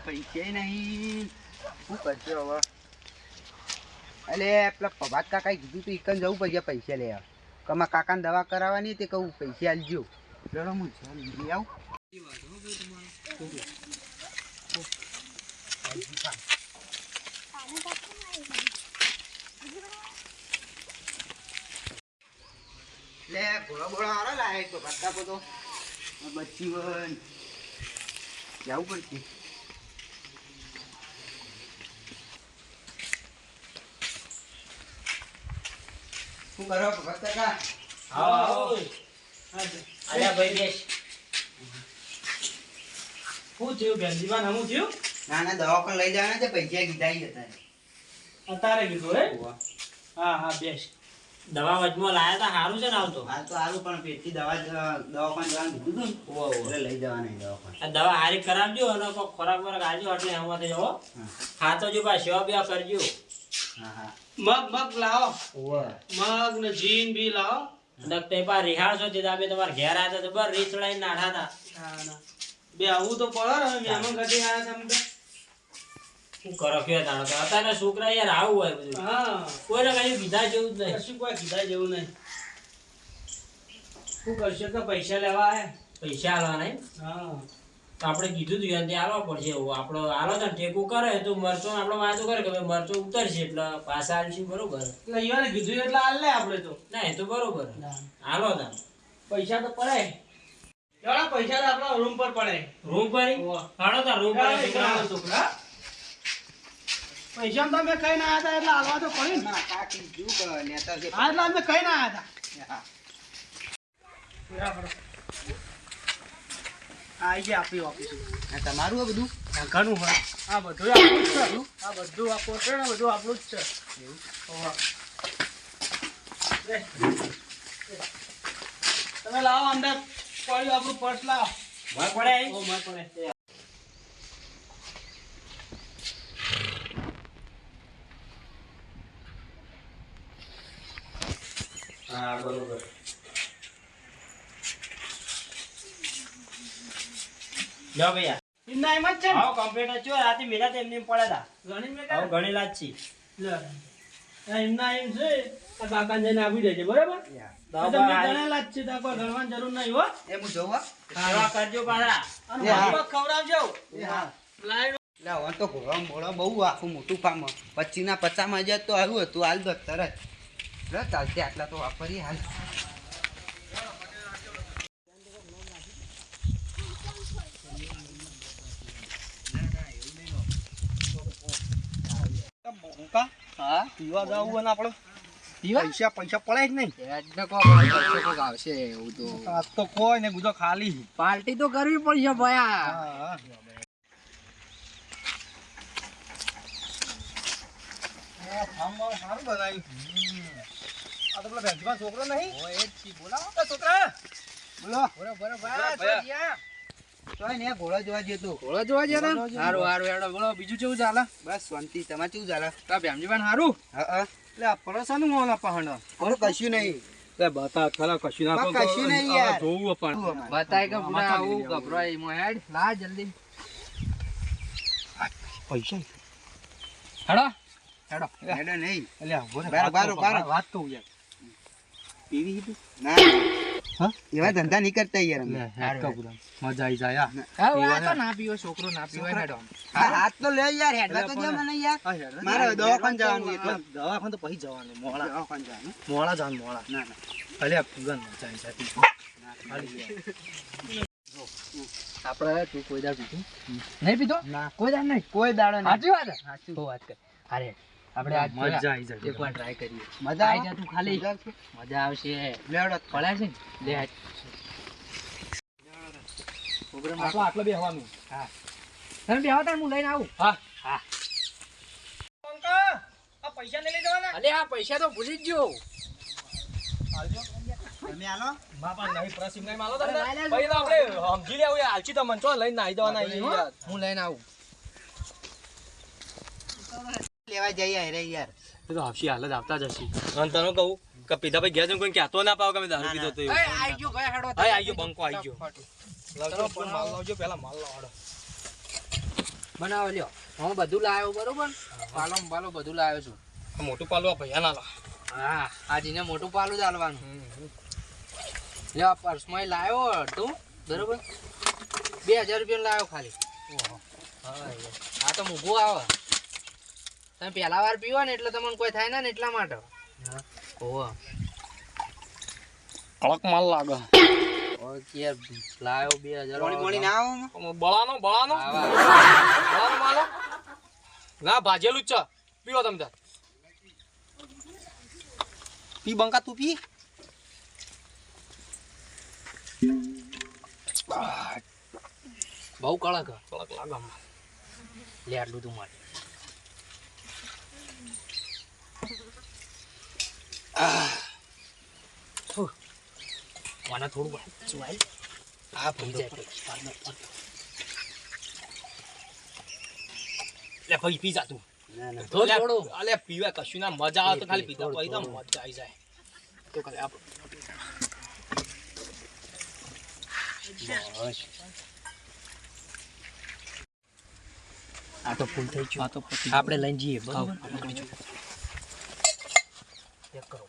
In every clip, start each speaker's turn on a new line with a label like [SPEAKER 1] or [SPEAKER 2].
[SPEAKER 1] પૈસા નહીં શું કરશો હવે? એટલે પેલા પ્રભાત કાકાએ કીધું તું એકન જવું પડશે પૈસા લેવા. કમા કાકાને દવા કરાવવાની તે કહું પૈસા આલજો. ચલો હું લઈ આવું. લે ઘોડા બોળા હારા લાય તો ભટકા બધો બચ્ચી વન જવું પડશે. શું કરો ભગત કાકા?
[SPEAKER 2] આવો આલ્યા ભાઈ બેસ. શું થયું બેનજીવાન? હમું થયું?
[SPEAKER 1] ના ના દવા પણ લઈ જવાના છે પૈસા કીધા હતા
[SPEAKER 2] અત્યારે કીધું હે? હા હા બેસ. દવા વચમાં લાયા તા સારું છે ને આવતો?
[SPEAKER 1] હાલ તો સારું પણ પેટથી દવા પણ જવાનું કીધું હતું એટલે લઈ જવાના દવા પણ.
[SPEAKER 2] આ દવા હારી કરાવજો અને કોક ખોરાક વરાક આલજો એટલે એમાંથી જવો. હા તો જો પા સેવા બેવા કરજો.
[SPEAKER 1] હા હા
[SPEAKER 2] મગ લાવો. મગ ને જીન બી લાવો. નકતે પા રિહાળશો તે દાબે તમાર ઘેર આયા તો બર રીસ લઈને નાઠા હતા. બે આવું તો પડો ને મહેમાન કદી આયા તમે. શું કરો કે તાણો તો અત્યારે છોકરા યાર આવું હોય બધું. હા કોઈને કઈ કીધા જેવું જ નહીં. કશું કોઈ કીધા જેવું નહીં. શું કરશો કે પૈસા લેવા આયા? પૈસા આલવા નહીં? હા તો આપણે કીધું તું યાર ત્યાં આલવા પડશે એવું. આપણો આલો ને ટેકું કરે તો મરચો આપણે વાંચો કરે કે ભાઈ મરચો ઉતરશે એટલે પાછા આલશું બરોબર. એટલે ઈવાને કીધું એટલે આલ લે આપણે તો. ના એ તો બરોબર. આલો તા પૈસા તો પડે. એવડા પૈસા તો આપણા રૂમ પર પડે. રૂમ પર? હાડો તા રૂમ પર છોકરા. પૈસા તો અમે કઈ ના આયા એટલે આલવા તો પડી ને.
[SPEAKER 1] ના કાકી જુ કે નેતા છે.
[SPEAKER 2] હા એટલે અમે કઈ ના આયા
[SPEAKER 1] હા
[SPEAKER 2] હતા. આઈ ગયા આપણી ઓફિસ.
[SPEAKER 1] તમારું આ બધું
[SPEAKER 2] ઘણું હોય. આ બધું આપણું જ છે. આ બધું આ પોતે ને બધું આપણું જ છે. એવું? તમે લાવો અંદર પડ્યું આપણું પર્સ લાવો. માર પડે? ઓ માર પડે. હા બરોબર. લો ભૈયા ઇમના એમ જ છે. આવો કમ્પ્લીટ છો રાતે મેલા તેમને પડ્યા હતા. ઘણી મેલા આવો ઘણી લાજ છે. લે ઇમના એમ છે આ કાકાને જઈને આપી દેજે બરાબર. તમે જણેલા જ છે તો કોઈ ગણવાની જરૂર નહીં હો.
[SPEAKER 1] એ હું જોવા
[SPEAKER 2] સેવા કરજો પાછા અને મફત ખવડાવજો. હા લાઈન
[SPEAKER 1] લે હવે તો ઘોડા મોડા બહુ આખું મોટું ફાર્મ 25 ના 50 હજાર તો આવ્યું હતું હાલ દો તરત ચાલશે આટલા તો વાપરીએ હાલ.
[SPEAKER 2] હા પીવા જવું આપણે પૈસા પડે જ નહીં.
[SPEAKER 1] આવશે એવું તો
[SPEAKER 2] આજ તો કોઈ ને ગુજો ખાલી
[SPEAKER 1] પાર્ટી તો કરવી પડશે ભયા.
[SPEAKER 2] સારું બનાવ્યું. આ તો પેલા ભેંસમાં છોકરો નહીં? બોલાવો છોકરા. બોલો
[SPEAKER 1] ઘોડો જોવા જતો.
[SPEAKER 3] ઘોડો જોવા જતા હારું હારું હેડો બોલો બીજું કેવું ચાલે?
[SPEAKER 1] બસ શાંતિ. તમારે કેવું ચાલે?
[SPEAKER 3] તા ભેમજીભાન હારું?
[SPEAKER 1] હા
[SPEAKER 3] એટલે આ પરોસાનું મોલા પહાડ
[SPEAKER 1] કશું નહીં.
[SPEAKER 3] તે બતા ખરા કશું ના
[SPEAKER 1] કશું નહીં યાર.
[SPEAKER 3] જોવું પણ
[SPEAKER 1] બતાય
[SPEAKER 3] કે પૂરા આવું ગભરાય મો હેડ લા જલ્દી
[SPEAKER 1] પૈસા
[SPEAKER 3] હેડો
[SPEAKER 1] હેડો હેડો નહીં.
[SPEAKER 3] એટલે
[SPEAKER 1] બારો
[SPEAKER 3] વાત કહું યાર
[SPEAKER 1] પીવી હતું ના હા એવા ધંધા નહીં કરતા યાર અમે.
[SPEAKER 3] મજા આવી જાય
[SPEAKER 1] હા
[SPEAKER 3] ના પીવો છોકરો ના પીવો હેડો
[SPEAKER 1] હાથ તો લે યાર હેડવા તો દે મને યાર. મારે દવાખાને જવાનું એટલે
[SPEAKER 3] દવાખાને તો પછી જવાનું મોળા
[SPEAKER 1] દવાખાને જવાનું.
[SPEAKER 3] મોળા જવાનું મોળા
[SPEAKER 1] ના ના
[SPEAKER 3] અલ્યા પૂગન મજા આવી જાય આપણે તું કોઈ દાડ પીધું નહીં પીધો
[SPEAKER 1] ના
[SPEAKER 3] કોઈ દાડ નહીં
[SPEAKER 1] કોઈ દાડો નહીં.
[SPEAKER 3] સાચી વાત
[SPEAKER 1] સાચું.
[SPEAKER 3] તો વાત કર અરે આપણે આજ
[SPEAKER 1] મજા
[SPEAKER 3] આવી જાય એકવાર ટ્રાય કરીએ
[SPEAKER 1] મજા
[SPEAKER 3] આવી જા તું ખાલી મજા આવશે
[SPEAKER 1] લેવડો
[SPEAKER 3] પડ્યા છે ને લે પ્રોગ્રામ આટલો બેહવાનું હા તમે બેહો તાર હું લઈને આવું હા હા
[SPEAKER 2] આ પૈસા નહીં લઈ જવાના?
[SPEAKER 3] અલે આ પૈસા તો ભૂલી જ ગયો
[SPEAKER 1] તમે આલો
[SPEAKER 2] બાપા નહીં પ્રસિંગ નહીં માલો તમને ભાઈ તો આપણે સમજી લેવું યાર આલચી તો મંચો લઈને નાઈ જવાના યાર
[SPEAKER 3] હું લઈને આવું
[SPEAKER 1] લેવા જઈએ રે યાર.
[SPEAKER 2] તો હાફસી હાલ જ આવતા જ હશે અને તને કહું કે પીધા ભાઈ ગયા છે કોઈ કહેતો ના પાવ કે મેં દારૂ પીધો તો
[SPEAKER 3] એ આઈ ગયો ગયા હેડો
[SPEAKER 2] આઈ ગયો બંકો આઈ ગયો લાવજો માલ લાવજો પહેલા માલ લાવો
[SPEAKER 3] બનાવો લ્યો હું બધું લાવ્યો બરોબર પાલો બાલો બધું લાવ્યો છું
[SPEAKER 4] આ મોટું પાલવા ભૈયા ના લા
[SPEAKER 3] હા આજીને મોટું પાલું જ હાલવાનું લ્યો આ પર્સમાં લાવ્યો તું બરોબર 2000 રૂપિયા લાવ્યો ખાલી હા આ તો મૂગું આવે તમે પહેલા વાર પીવો ને એટલે તમને કોઈ થાય ને એટલા માટે ઓહો
[SPEAKER 4] કડક માલ લાગે
[SPEAKER 3] ઓકે લાવ્યો 2000
[SPEAKER 1] મોણી ના આવો
[SPEAKER 4] બળાનો બળાનો માલો ના ભાજેલું જ છે પીવો તમે તાર પી બંકા તું પી
[SPEAKER 3] બહુ કડક
[SPEAKER 4] કડક લાગે
[SPEAKER 3] લે આટલું તું માટે મને થોડું વાંચું આ ભૂલ જાય
[SPEAKER 4] લે ભાઈ પી જા તું
[SPEAKER 3] થોડું
[SPEAKER 4] અલે પીવા કશું ના મજા આવે તો ખાલી પીતા પછી તો મજા આવી જાય તો ખાલી આપ
[SPEAKER 3] આ તો ફૂલ થઈ ગયું
[SPEAKER 4] આ તો
[SPEAKER 3] આપણે લઈને જઈએ બરાબર ચેક કરો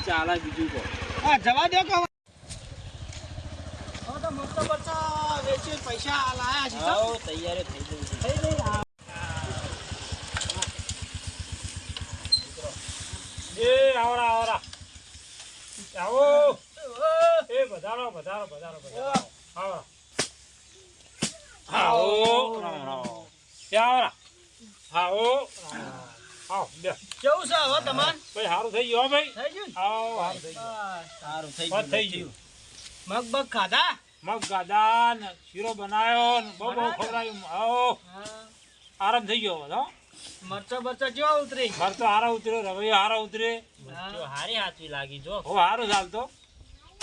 [SPEAKER 2] ચાલા બીજું કહો
[SPEAKER 4] હા જવા દો કહો તો મસ્ત બચ્ચા વેચી પૈસા લાયા છે
[SPEAKER 2] આવો તૈયાર થઈ ગયું
[SPEAKER 4] એ આવરા આવરા આવો એ વધારો વધારો વધારો વધારો આવો આવો રામ રામ આવરા આવો આવો બે
[SPEAKER 2] કેવું છે હવે તમાર
[SPEAKER 4] ભાઈ સારું થઈ ગયું હો ભાઈ
[SPEAKER 2] થઈ ગયું
[SPEAKER 4] આવો સારું થઈ ગયું
[SPEAKER 2] સારું થઈ
[SPEAKER 4] બસ થઈ ગયું
[SPEAKER 2] મગ બગ ખાધા
[SPEAKER 4] મગ ગાદા ને શીરો બનાવ્યો ને બહુ બહુ ખવડાવ્યું આવો આરામ થઈ ગયો બધો
[SPEAKER 2] મરચા બરચા કેવા ઉતરી
[SPEAKER 4] મારે તો હારા ઉતર્યો રવૈયો હારા ઉતરે
[SPEAKER 2] જો હારી હાથવી લાગી જો
[SPEAKER 4] હો હારું ચાલતો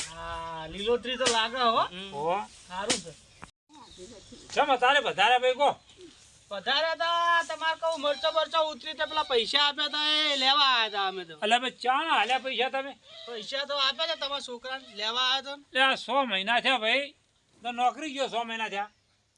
[SPEAKER 2] હા લીલોતરી તો લાગે હો
[SPEAKER 4] હો
[SPEAKER 2] સારું છે
[SPEAKER 4] ચમ તારે વધારે ભાઈ કો
[SPEAKER 2] વધારે તા તમારે કહું મરચા બરચા ઉતરી તો પેલા પૈસા આપ્યા તા એ લેવા આવ્યા તા અમે તો
[SPEAKER 4] એટલે ભાઈ ચા ના હાલ્યા પૈસા તમે
[SPEAKER 2] પૈસા તો આપ્યા તા તમારા છોકરાને લેવા આવ્યા તો
[SPEAKER 4] એટલે આ 100 મહિના થયા ભાઈ તો નોકરી ગયો 100 મહિના થયા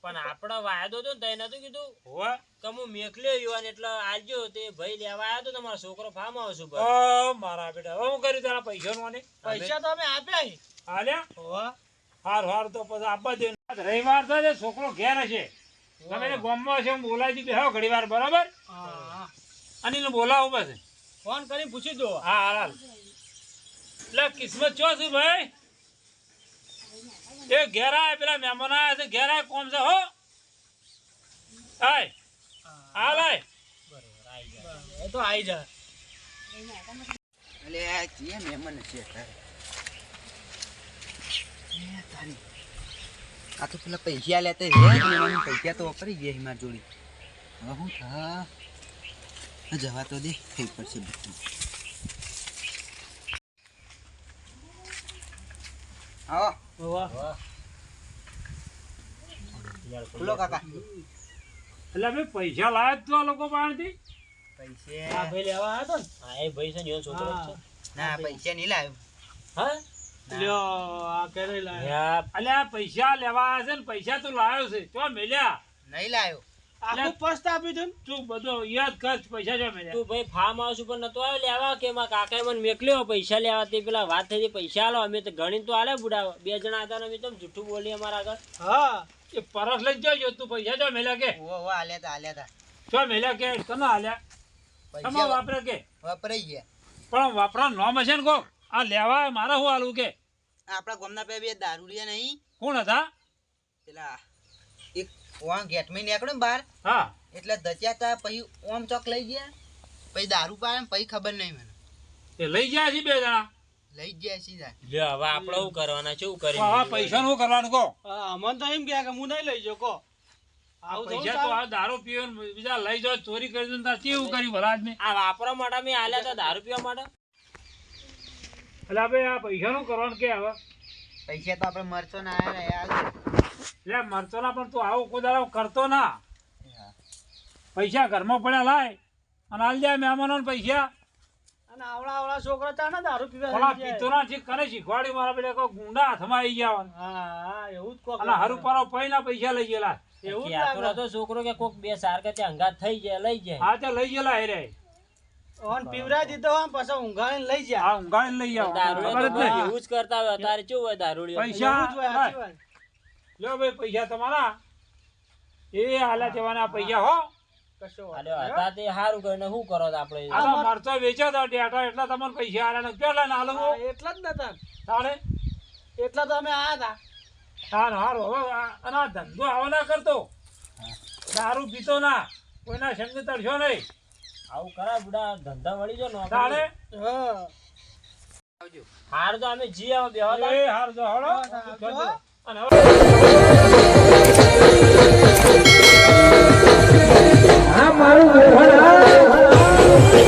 [SPEAKER 2] પણ આપણો વાયદો તો તઈ નતું કીધું
[SPEAKER 4] હો
[SPEAKER 2] કે હું મેકલ્યો યુવાન એટલે આલજો તે ભાઈ લેવા આવ્યો તો તમારો છોકરો ફાર્મ હાઉસ ઉપર
[SPEAKER 4] ઓ મારા બેટા હવે હું કર્યું તારા પૈસા નું
[SPEAKER 2] પૈસા તો અમે આપ્યા છે.
[SPEAKER 4] હાલ્યા
[SPEAKER 2] હોવા
[SPEAKER 4] હારું હારું તો પછી આપવા દે રવિવાર તો છે છોકરો ઘેર હશે તમે એને ગામમાં હશે હું બોલાવી દી બેહો ઘડી વાર બરાબર
[SPEAKER 2] હા
[SPEAKER 4] અને એને બોલાવો પછી
[SPEAKER 2] ફોન કરીને પૂછી દો
[SPEAKER 4] હા હાલ એટલે કિસ્મત ચો છે ભાઈ એ ઘેર આય પેલા મહેમાન આયા છે ઘેર આય કોમ છે હો આય હાલ આય
[SPEAKER 2] એ તો આવી જા
[SPEAKER 1] એટલે આ જે મહેમાન છે આ તો પેલા પૈસા લેતા મહેમાન પૈસા તો વાપરી ગયા મારી જોડી હવે શું થા જવા તો દે થઈ પડશે બધું આવો
[SPEAKER 2] હોવા
[SPEAKER 1] બોલો કાકા
[SPEAKER 4] એટલે ભાઈ પૈસા લાયા જ તો આ લોકો પાસેથી
[SPEAKER 1] પૈસા
[SPEAKER 2] ભાઈ લેવા આવ્યો તો ને હા એ ભાઈ છે ને એનો છોકરો જ છે
[SPEAKER 1] ના પૈસા નહીં લાવ્યો
[SPEAKER 2] હા
[SPEAKER 4] લ્યો આ કરે લાયા અલ્યા પૈસા લેવા આવ્યા છે ને પૈસા તો લાવ્યો છે તો મેલ્યા
[SPEAKER 1] નહીં લાવ્યો
[SPEAKER 4] આખું પસ્ત આપી દે તું બધો યાદ કર પૈસા જો મેલ્યા
[SPEAKER 2] તું ભાઈ ફાર્મ હાઉસ ઉપર નતો આવ્યો લેવા કે મારા કાકાએ મને મેકલ્યો પૈસા લેવા તે પેલા વાત થઈ પૈસા આલો અમે તો ગણી તો આલે બુડા બે જણા હતા ને અમે તો જૂઠું બોલી અમારા આગળ
[SPEAKER 4] હા એ પરસ લઈ જજો તું પૈસા જો મેલ્યા કે
[SPEAKER 1] ઓ આલ્યા તા
[SPEAKER 4] જો મેલ્યા કે કનો હાલ્યા તમા
[SPEAKER 1] પૈસા
[SPEAKER 4] વાપરે કે
[SPEAKER 1] વપરાઈ ગયા
[SPEAKER 4] પણ વાપરા નોમ હશે ને કો આ લેવા મારે શું હાલવું કે
[SPEAKER 1] આપણા ગામના પે બે દારૂડિયા નહીં
[SPEAKER 4] કોણ હતા
[SPEAKER 1] પેલા એક ઓમ ગેટમાં નીકળ્યો ને બહાર
[SPEAKER 4] હા
[SPEAKER 1] એટલે દચ્યા તા પછી ઓમ ચોક લઈ ગયા પછી દારૂ પાડે ને પછી ખબર નહીં મને
[SPEAKER 4] એ લઈ ગયા છે બે જણા
[SPEAKER 1] લઈ જ ગયા સીધા
[SPEAKER 2] લે હવે આપણે શું કરવાના છે શું કરી
[SPEAKER 4] હવે પૈસા નું કરવાનું કહો
[SPEAKER 2] અમન તો એમ કે હું નહીં લઈ જાઉં કો
[SPEAKER 4] પૈસા તો આ દારૂ પીવે ને બીજા લઈ જાઓ ચોરી કરી દો તાર કેવું કર્યું ભલા આદમી
[SPEAKER 2] આ વાપરવા માટે મેં આલ્યા હતા દારૂ પીવા માટે
[SPEAKER 4] એટલે ભાઈ આ પૈસા નું કરવાનું કે હવે
[SPEAKER 1] પૈસા તો આપણે મરચો ના આવ્યા
[SPEAKER 4] એટલે મરચો ના પણ તું આવું કોઈ દાડો કરતો ના પૈસા ઘરમાં પડ્યા લાય અને હાલ જાય મહેમાનો પૈસા
[SPEAKER 5] અને આવડા છોકરા ચાને દારૂ પીવા
[SPEAKER 4] ઓલા
[SPEAKER 5] થઈ જાય.
[SPEAKER 4] પિત્તોરા જે કને શીખવાડ્યું મારા બેટા કોઈ ગુંડા હાથમાં આવી ગયા
[SPEAKER 5] હા એવું જ કોક
[SPEAKER 4] અને હારું પારો પૈના પૈસા લઈ ગયેલા
[SPEAKER 5] એવું જ
[SPEAKER 2] કે આતો
[SPEAKER 5] લાગે.
[SPEAKER 2] તો છોકરો કે કોક બે સાર કે અંગાત થઈ જાય લઈ જાય
[SPEAKER 4] હા તે લઈ ગયેલા હેરે
[SPEAKER 5] ઓન પીવરાઈ દીધો હોય ને પછી ઊંઘાડીને લઈ જાય.
[SPEAKER 4] આ ઊંઘાડીને લઈ આવો
[SPEAKER 2] દારૂ
[SPEAKER 4] ખબર જ નહીં.
[SPEAKER 2] એવું જ કરતા હોય તારે કેવું હોય દારૂડિયો
[SPEAKER 4] પૈસા
[SPEAKER 5] એવું જ હોય, સાચી વાત.
[SPEAKER 4] લ્યો ભાઈ પૈસા તમારા એ હાલા જવાના પૈસા હો
[SPEAKER 5] કશો
[SPEAKER 2] અરે
[SPEAKER 5] વાંધો નહીં,
[SPEAKER 2] હતા તે સારું કરીને શું કરો તો આપણે
[SPEAKER 4] આ તો મરચો વેચ્યો તો ડેટા એટલા તમને પૈસા આલ્યા ને કેટલા ના
[SPEAKER 5] હો.
[SPEAKER 4] આલું
[SPEAKER 5] હા, એટલા જ નતા
[SPEAKER 4] તાણે
[SPEAKER 5] એટલા તો અમે આયા હતા.
[SPEAKER 4] હારું હારું હવે અને આ ધંધો આવો ના કરતો દારૂ પીતો ના કોઈના સંગ તરશો નહીં
[SPEAKER 2] આવું કરા બુડા ધંધા વળી જો
[SPEAKER 4] તાણે
[SPEAKER 5] હા.
[SPEAKER 3] આવજો.
[SPEAKER 2] હાર તો અમે જી આવો બેહો
[SPEAKER 4] એ હારું જો હળો
[SPEAKER 5] હા.
[SPEAKER 4] અને હવે
[SPEAKER 6] આ મારું